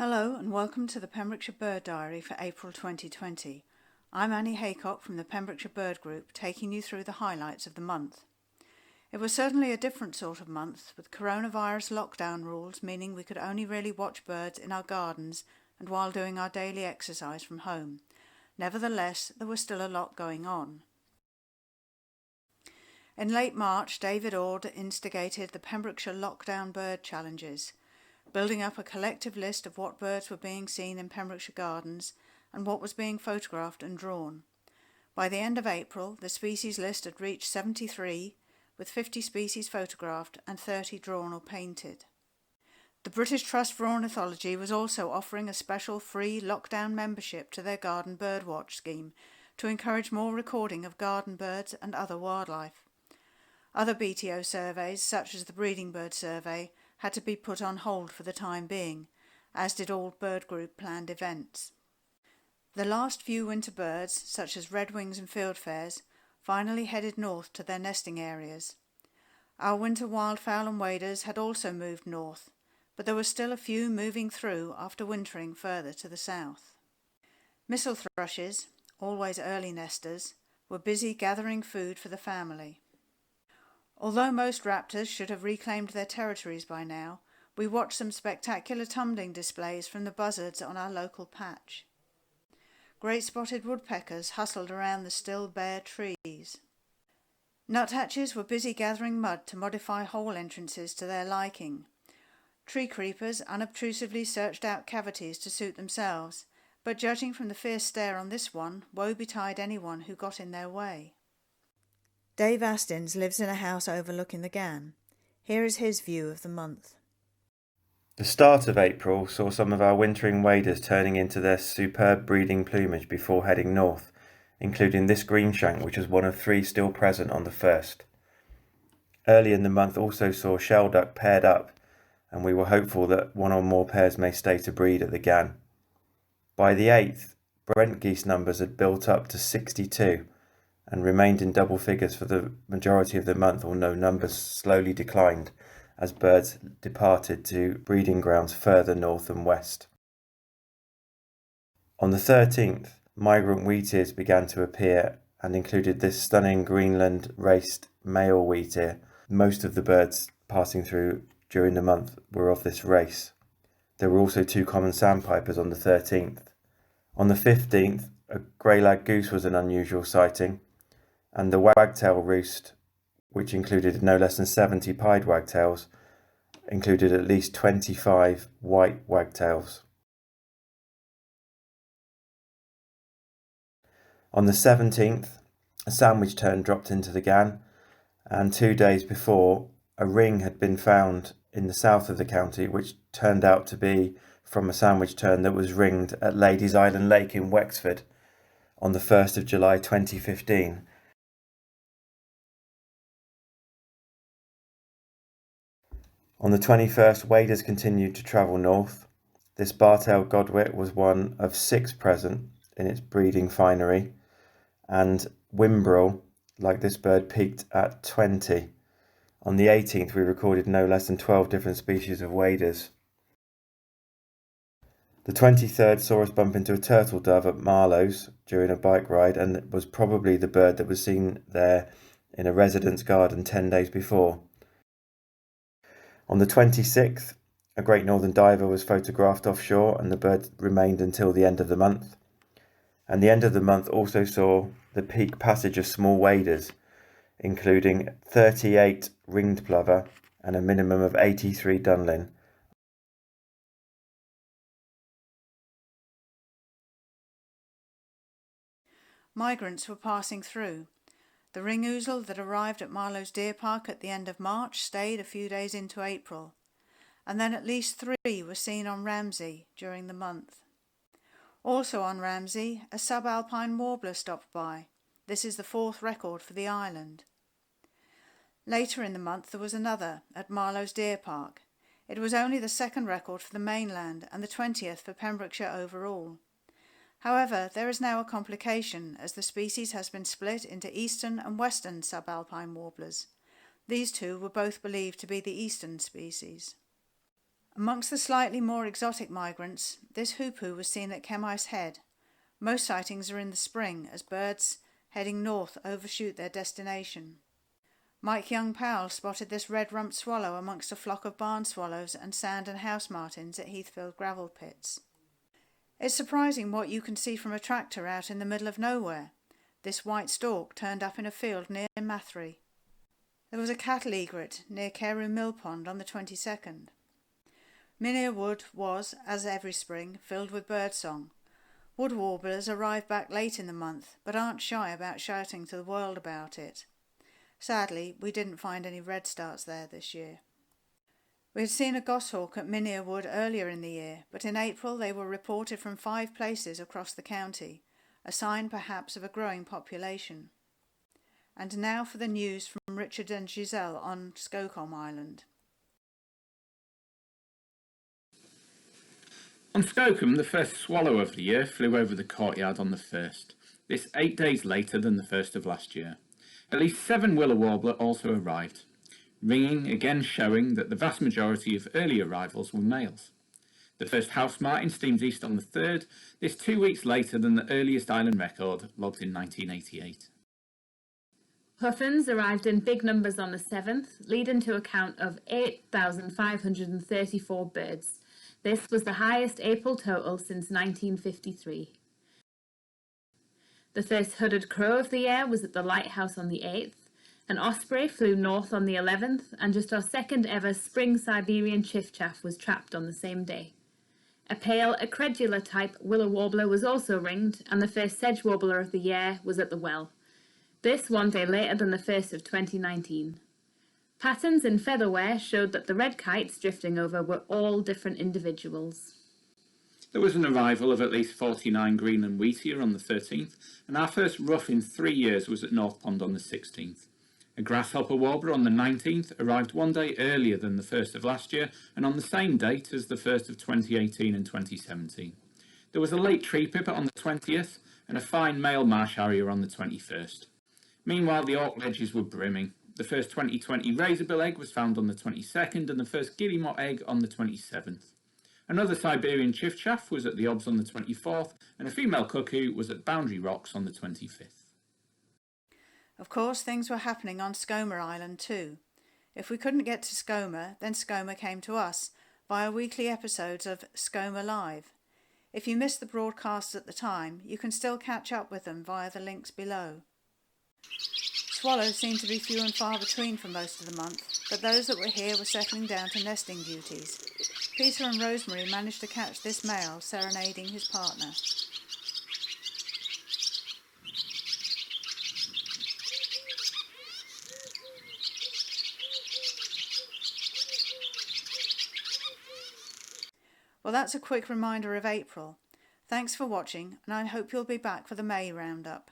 Hello and welcome to the Pembrokeshire Bird Diary for April 2020. I'm Annie Haycock from the Pembrokeshire Bird Group, taking you through the highlights of the month. It was certainly a different sort of month, with coronavirus lockdown rules meaning we could only really watch birds in our gardens and while doing our daily exercise from home. Nevertheless, there was still a lot going on. In late March, David Ord instigated the Pembrokeshire Lockdown Bird Challenges, building up a collective list of what birds were being seen in Pembrokeshire gardens and what was being photographed and drawn. By the end of April, the species list had reached 73, with 50 species photographed and 30 drawn or painted. The British Trust for Ornithology was also offering a special free lockdown membership to their Garden Birdwatch scheme to encourage more recording of garden birds and other wildlife. Other BTO surveys, such as the Breeding Bird Survey, had to be put on hold for the time being, as did all Bird Group planned events. The last few winter birds, such as redwings and fieldfares, finally headed north to their nesting areas. Our winter wildfowl and waders had also moved north, but there were still a few moving through after wintering further to the south. Missel thrushes, always early nesters, were busy gathering food for the family. Although most raptors should have reclaimed their territories by now, we watched some spectacular tumbling displays from the buzzards on our local patch. Great spotted woodpeckers hustled around the still bare trees. Nuthatches were busy gathering mud to modify hole entrances to their liking. Tree creepers unobtrusively searched out cavities to suit themselves, but judging from the fierce stare on this one, woe betide anyone who got in their way. Dave Astins lives in a house overlooking the Gann. Here is his view of the month. The start of April saw some of our wintering waders turning into their superb breeding plumage before heading north, including this greenshank, which was one of 3 still present on the 1st. Early in the month also saw shelduck paired up, and we were hopeful that one or more pairs may stay to breed at the Gann. By the 8th, Brent geese numbers had built up to 62, and remained in double figures for the majority of the month, although numbers slowly declined as birds departed to breeding grounds further north and west. On the 13th, migrant wheatears began to appear and included this stunning Greenland raced male wheatear. Most of the birds passing through during the month were of this race. There were also 2 common sandpipers on the 13th. On the 15th, a grey-lag goose was an unusual sighting, and the wagtail roost, which included no less than 70 pied wagtails, included at least 25 white wagtails. On the 17th, a sandwich tern dropped into the Gann, and 2 days before, a ring had been found in the south of the county, which turned out to be from a sandwich tern that was ringed at Ladies Island Lake in Wexford on the 1st of July 2015. On the 21st, waders continued to travel north. This bar-tailed godwit was one of 6 present in its breeding finery, and whimbrel, like this bird, peaked at 20. On the 18th, we recorded no less than 12 different species of waders. The 23rd saw us bump into a turtle dove at Marlowe's during a bike ride, and it was probably the bird that was seen there in a resident's garden 10 days before. On the 26th, a great northern diver was photographed offshore, and the bird remained until the end of the month. And the end of the month also saw the peak passage of small waders, including 38 ringed plover and a minimum of 83 dunlin. Migrants were passing through. The ring ouzel that arrived at Marlowe's Deer Park at the end of March stayed a few days into April, and then at least 3 were seen on Ramsay during the month. Also on Ramsay, a subalpine warbler stopped by. This is the 4th record for the island. Later in the month there was another at Marlowe's Deer Park. It was only the 2nd record for the mainland and the 20th for Pembrokeshire overall. However, there is now a complication as the species has been split into eastern and western subalpine warblers. These 2 were both believed to be the eastern species. Amongst the slightly more exotic migrants, this hoopoe was seen at Chemise Head. Most sightings are in the spring as birds heading north overshoot their destination. Mike Young-Powell spotted this red-rumped swallow amongst a flock of barn swallows and sand and house martins at Heathfield gravel pits. It's surprising what you can see from a tractor out in the middle of nowhere. This white stork turned up in a field near Mathry. There was a cattle egret near Carew Mill Pond on the 22nd. Minnier Wood was, as every spring, filled with birdsong. Wood warblers arrive back late in the month, but aren't shy about shouting to the world about it. Sadly, we didn't find any redstarts there this year. We had seen a goshawk at Minnier Wood earlier in the year, but in April they were reported from 5 places across the county, a sign perhaps of a growing population. And now for the news from Richard and Giselle on Skomer Island. On Skomer, the first swallow of the year flew over the courtyard on the 1st, this 8 days later than the 1st of last year. At least 7 willow warbler also arrived, ringing again showing that the vast majority of early arrivals were males. The first house martin steamed east on the 3rd, this 2 weeks later than the earliest island record, logged in 1988. Puffins arrived in big numbers on the 7th, leading to a count of 8,534 birds. This was the highest April total since 1953. The first hooded crow of the year was at the lighthouse on the 8th. An osprey flew north on the 11th, and just our second ever spring Siberian chiffchaff was trapped on the same day. A pale, acredula type willow warbler was also ringed, and the first sedge warbler of the year was at the well. This 1 day later than the 1st of 2019. Patterns in featherwear showed that the red kites drifting over were all different individuals. There was an arrival of at least 49 Greenland wheatear on the 13th, and our first ruff in 3 years was at North Pond on the 16th. A grasshopper warbler on the 19th arrived 1 day earlier than the 1st of last year, and on the same date as the 1st of 2018 and 2017. There was a late tree pipit on the 20th, and a fine male marsh harrier on the 21st. Meanwhile, the Ork ledges were brimming. The first 2020 razorbill egg was found on the 22nd, and the first guillemot egg on the 27th. Another Siberian chiffchaff was at the Obs on the 24th, and a female cuckoo was at Boundary Rocks on the 25th. Of course, things were happening on Skomer Island too. If we couldn't get to Skomer, then Skomer came to us via weekly episodes of Skomer Live. If you missed the broadcasts at the time, you can still catch up with them via the links below. Swallows seemed to be few and far between for most of the month, but those that were here were settling down to nesting duties. Peter and Rosemary managed to catch this male serenading his partner. Well, that's a quick reminder of April. Thanks for watching, and I hope you'll be back for the May roundup.